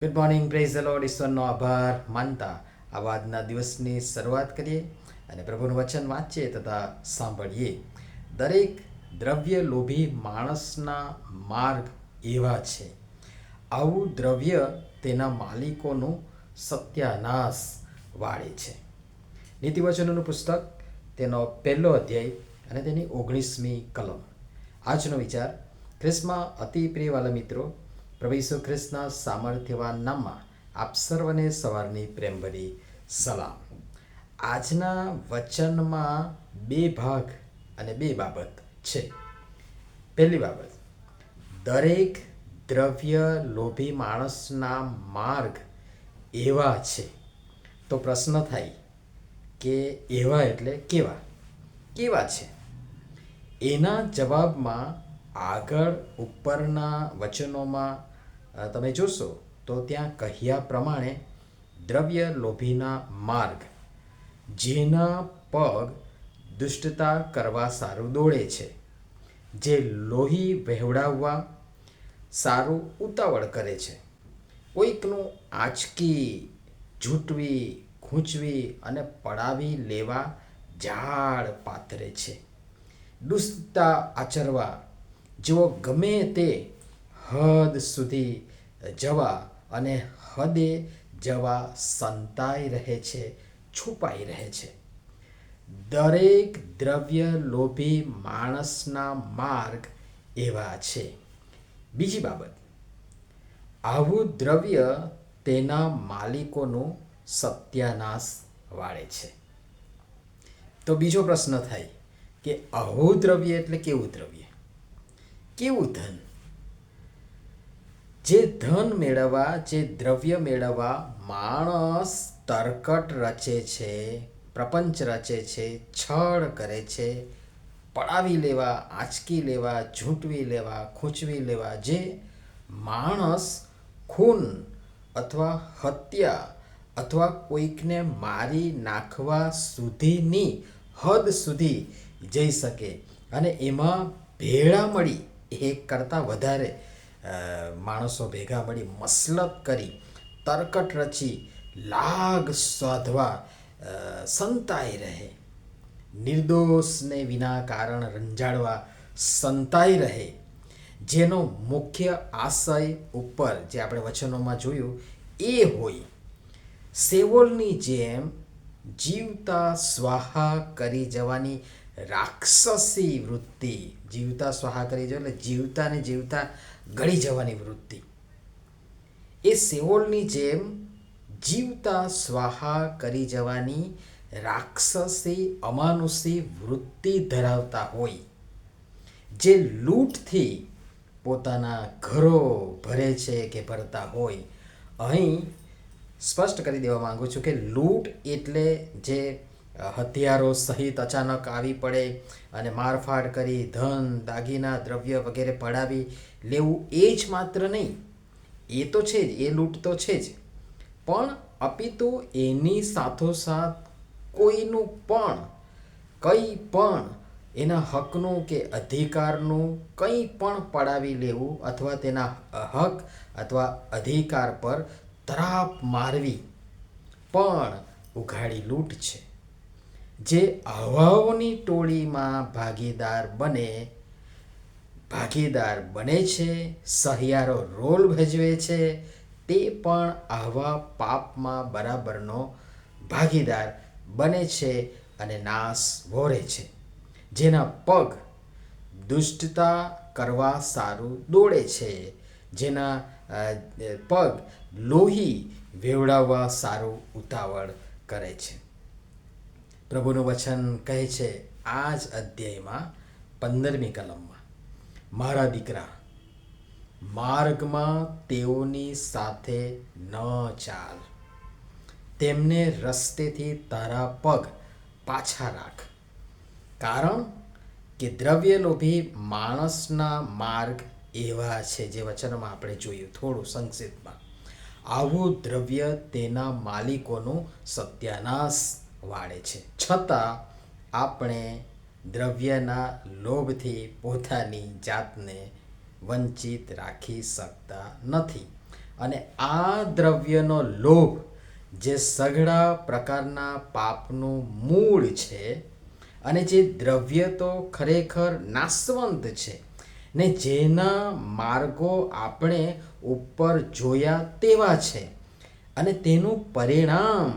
Good morning, praise the Lord. ઈશ્વરનો આભાર માનતા આજના દિવસની શરૂઆત કરીએ અને પ્રભુનું વચન વાંચીએ તથા સાંભળીએ. દરેક દ્રવ્ય લોભી માણસના માર્ગ એવા છે. આવું દ્રવ્ય તેના માલિકોનું સત્યાનાશ વાળે છે. નીતિવચનોનું પુસ્તક, તેનો 1લો અધ્યાય અને તેની 19મી કલમ. આજનો વિચાર. ખ્રિસ્તમાં અતિ પ્રિયવાલા મિત્રો, પ્રભુ ઈસુ ખ્રિસ્તના સામર્થ્યવાન નામમાં આપ સર્વને સવારની પ્રેમભરી સલામ. આજના વચનમાં 2 ભાગ અને 2 બાબત છે. પહેલી બાબત, દરેક દ્રવ્ય લોભી માણસના માર્ગ એવા છે. તો પ્રશ્ન થાય કે એવા એટલે કેવા? કેવા છે? એના જવાબમાં આગળ ઉપરના વચનોમાં તમે જોશો તો ત્યાં કહ્યા પ્રમાણે દ્રવ્ય લોભીના માર્ગ, જેના પગ દુષ્ટતા કરવા સારું દોડે છે, જે લોહી વહેવડાવવા સારું ઉતાવળ કરે છે, કોઈકનું આંચકી, ઝૂંટવી, ખૂંચવી અને પડાવી લેવા ઝાડ પાથરે છે, દુષ્ટતા આચરવા જેઓ ગમે તે હદ સુધી જવા અને હદે જવા સંતાઈ રહે છે, છુપાઈ રહે છે. દરેક દ્રવ્ય લોભી માણસના માર્ગ એવા છે. બીજી બાબત, આવું દ્રવ્ય તેના માલિકોનું સત્યાનાશ વાળે છે. તો બીજો પ્રશ્ન થાય કે આવું દ્રવ્ય એટલે કેવું દ્રવ્ય? કેવું ધન? જે ધન મેળવવા, જે દ્રવ્ય મેળવવા માણસ તરકટ રચે છે, પ્રપંચ રચે છે, છળ કરે છે, પડાવી લેવા, આંચકી લેવા, ઝૂંટવી લેવા, ખૂંચવી લેવા, જે માણસ ખૂન અથવા હત્યા અથવા કોઈકને મારી નાખવા સુધીની હદ સુધી જઈ શકે અને એમાં ભેળા મળી, એક કરતાં વધારે માણસો ભેગા મળી મસલત કરી, તરકટ રચી, લાગ સાધવા સંતાઈ રહે, નિર્દોષને વિના કારણ રંજાડવા સંતાઈ રહે, જેનો મુખ્ય આશય ઉપર જે આપણે વચનોમાં જોયું એ હોય, સેવોલની જેમ જીવતા સ્વાહા કરી જવાની રાક્ષસી વૃત્તિ, જીવતા સ્વાહા કરી જવા એટલે જીવતા ને જીવતા ગળી જવાની વૃત્તિ, એ સેવોલની જેમ જીવતા સ્વાહા કરી જવાની રાક્ષસી અમાનુષી વૃત્તિ ધરાવતા હોય, જે લૂંટથી પોતાના ઘરો ભરે છે કે ભરતા હોય. અહીં સ્પષ્ટ કરી દેવા માંગુ છું કે લૂંટ એટલે જે હથિયારો સહિત અચાનક આવી પડે અને મારફાડ કરી ધન, દાગીના, દ્રવ્ય વગેરે પડાવી લેવું, એ જ માત્ર નહીં, એ તો છે જ, એ લૂંટ તો છે જ, પણ અપિતુ એની સાથોસાથ કોઈનું પણ કંઈ પણ એના હકનું કે અધિકારનું કંઈ પણ પડાવી લેવું અથવા તેના હક અથવા અધિકાર પર તરાપ મારવી પણ ઉઘાડી લૂંટ છે. જે આવાઓની ટોળીમાં ભાગીદાર બને છે, સહિયારો રોલ ભજવે છે, તે પણ આવા પાપમાં બરાબરનો ભાગીદાર બને છે અને નાશ વહોરે છે. જેના પગ દુષ્ટતા કરવા સારું દોડે છે, જેના પગ લોહી વેવડાવવા સારું ઉતાવળ કરે છે. પ્રભુનું વચન કહે છે આ જ અધ્યાયમાં 15મી કલમમાં, મારા દીકરા, માર્ગમાં તેઓની સાથે ન ચાલ, તેમને રસ્તેથી તારા પગ પાછા રાખ, કારણ કે દ્રવ્યલોભી માણસના માર્ગ એવા છે. જે વચનમાં આપણે જોયું થોડું સંક્ષિપ્તમાં, આવું દ્રવ્ય તેના માલિકોનું સત્યાનાશ વાળે છે. છતાં આપણે દ્રવ્યના લોભથી પોતાની જાતને વંચિત રાખી શકતા નથી. અને આ દ્રવ્યનો લોભ જે સઘળા પ્રકારના પાપનું મૂળ છે, અને જે દ્રવ્ય તો ખરેખર નાશવંત છે ને જેના માર્ગો આપણે ઉપર જોયા તેવા છે, અને તેનું પરિણામ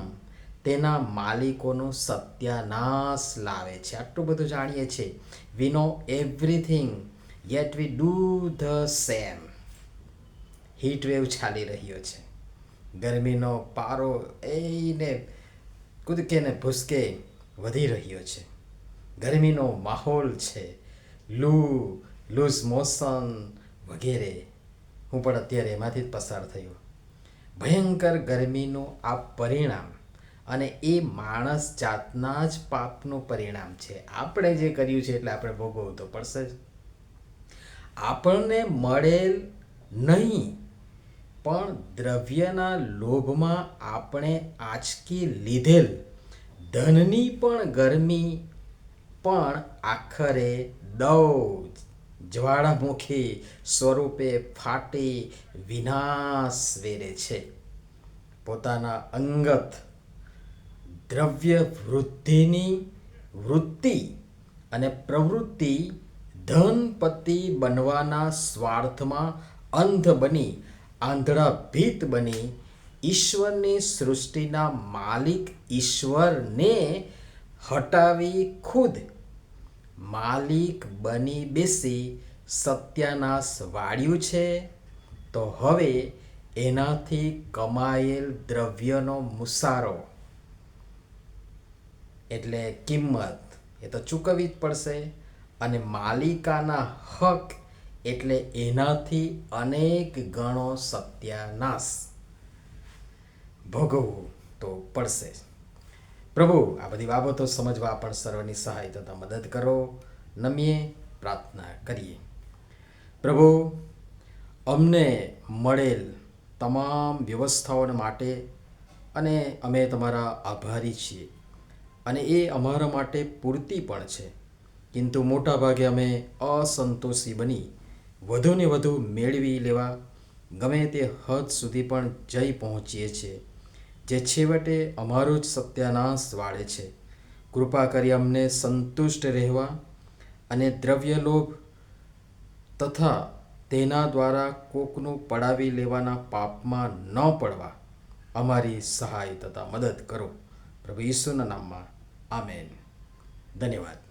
તેના માલિકોનો સત્યાનાશ લાવે છે. આટલું બધું જાણીએ છીએ. We know everything yet we do the same. Heat wave ચાલી રહ્યો છે. ગરમીનો પારો એને કૂદકે ને ભૂસકે વધી રહ્યો છે. ગરમીનો માહોલ છે. લૂઝ મોશન વગેરે. હું પણ અત્યારે એમાંથી જ પસાર થયો. ભયંકર ગરમીનું આ પરિણામ, અને એ માણસ જાતના જ પાપનું પરિણામ છે. આપણે જે કર્યું છે એટલે આપણે ભોગવવું તો પડશે જ. આપણને મળેલ નહીં, પણ દ્રવ્યના લોભમાં આપણે આંચકી લીધેલ ધનની પણ ગરમી પણ આખરે જ્વાળામુખી સ્વરૂપે ફાટી વિનાશ વેરે છે. પોતાના અંગત દ્રવ્ય વૃદ્ધિની વૃત્તિ અને પ્રવૃત્તિ ધનપતિ બનવાના સ્વાર્થમાં અંધ બની, આંધળાભીત બની, ઈશ્વરની સૃષ્ટિના માલિક ઈશ્વરને હટાવી ખુદ માલિક બની બેસી સત્યાનાશ વાળ્યું છે. તો હવે એનાથી કમાયેલ દ્રવ્યનો મુસારો એટલે કિંમત એ તો ચૂકવવી જ પડશે, અને માલિકાના હક એટલે એનાથી અનેક ગણો સત્યાનાશ ભોગવવું તો પડશે. પ્રભુ આ બધી બાબતો સમજવા પણ સર્વની સહાય તથા મદદ કરો. નમીએ પ્રાર્થના કરીએ. પ્રભુ, અમને મળેલ તમામ વ્યવસ્થાઓને માટે અને અમે તમારા આભારી છીએ, અને એ અમારા માટે પૂરતી પણ છે. કિંતુ મોટાભાગે અમે અસંતોષી બની વધુને વધુ મેળવી લેવા ગમે તે હદ સુધી પણ જઈ પહોંચીએ છીએ, જે છેવટે અમારો જ સત્યાનાશ વાળે છે. કૃપા કરી અમને સંતુષ્ટ રહેવા અને દ્રવ્યલોભ તથા તેના દ્વારા કોકનું પડાવી લેવાના પાપમાં ન પડવા અમારી સહાય તથા મદદ કરો. પ્રભુ ઈસુના નામમાં આમેન. ધન્યવાદ.